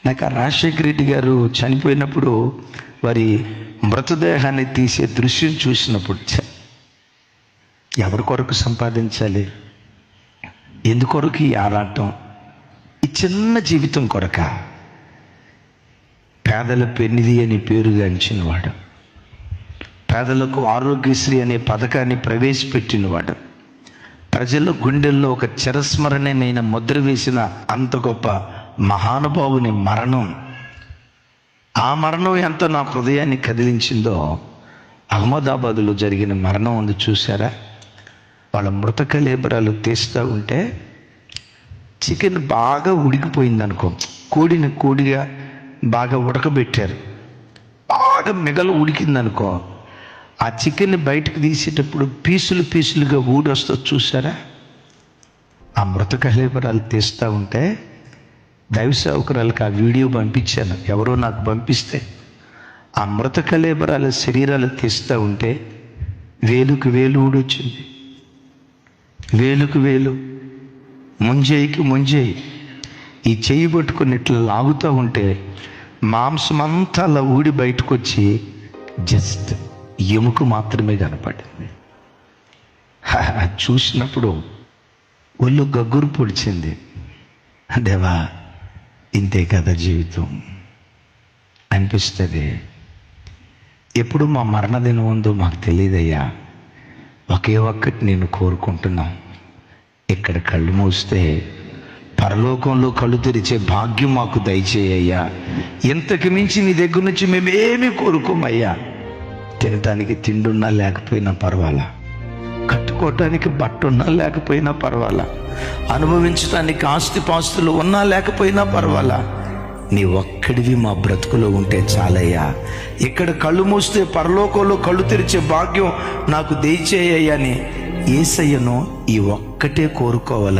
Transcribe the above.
నాకు ఆ రాజశేఖర రెడ్డి గారు చనిపోయినప్పుడు వారి మృతదేహాన్ని తీసే దృశ్యం చూసినప్పుడు ఎవరి కొరకు సంపాదించాలి, ఎందుకొరకు ఈ ఆరాటం, ఈ చిన్న జీవితం కొరక. పేదల పెన్నిది అని పేరుగాంచినవాడు, పేదలకు ఆరోగ్యశ్రీ అనే పథకాన్ని ప్రవేశపెట్టినవాడు, ప్రజల గుండెల్లో ఒక చిరస్మరణమైన ముద్ర వేసిన అంత గొప్ప మహానుభావుని మరణం, ఆ మరణం ఎంత నా హృదయాన్ని కదిలించిందో అహ్మదాబాదులో జరిగిన మరణం ఉంది చూసారా. వాళ్ళ మృత కళేబరాలు తీస్తూ ఉంటే చికెన్ బాగా ఉడికిపోయింది అనుకో, కోడిగా బాగా ఉడకబెట్టారు, బాగా మిగలు ఉడికిందనుకో, ఆ చికెన్ని బయటకు తీసేటప్పుడు పీసులుగా ఊడొస్తుంది చూసారా. ఆ మృత కళేబరాలు తీస్తూ ఉంటే దైవ సేవకురాలకు ఆ వీడియో పంపించాను, ఎవరో నాకు పంపిస్తే. ఆ మృత కళేబరాల శరీరాలు తీస్తూ ఉంటే వేలుకు వేలు ఊడొచ్చింది, వేలుకు వేలు, ముంజేయికి ముంజేయి. ఈ చెయ్యి పట్టుకుని ఇట్లా లాగుతూ ఉంటే మాంసం అంతా అలా ఊడి బయటకు వచ్చి జస్ట్ ఎముక మాత్రమే కనపడింది. చూసినప్పుడు ఒళ్ళు గగ్గురు పొడిచింది. దేవా, ఇంతే కదా జీవితం అనిపిస్తుంది. ఎప్పుడు మా మరణదినం ఉందో మాకు తెలియదయ్యా. ఒకే ఒక్కటి నేను కోరుకుంటున్నాం, ఇక్కడ కళ్ళు మూస్తే పరలోకంలో కళ్ళు తెరిచే భాగ్యం మాకు దయచేయ్యా. ఇంతకు మించి నీ దగ్గర నుంచి మేమేమీ కోరుకోమయ్యా. తినటానికి తిండున్నా లేకపోయినా పర్వాలా, కట్టుకోవటానికి బట్ట ఉన్నా లేకపోయినా పర్వాలా, అనుభవించడానికి ఆస్తిపాస్తులు ఉన్నా లేకపోయినా పర్వాలా, నీ ఒక్కడివి మా బ్రతుకులో ఉంటే చాలయ్యా. ఇక్కడ కళ్ళు మూస్తే పరలోకంలో కళ్ళు తెరిచే భాగ్యం నాకు దయచేయ్యా అని యేసయ్యను ఈ ఒక్కటే కోరుకోవాలని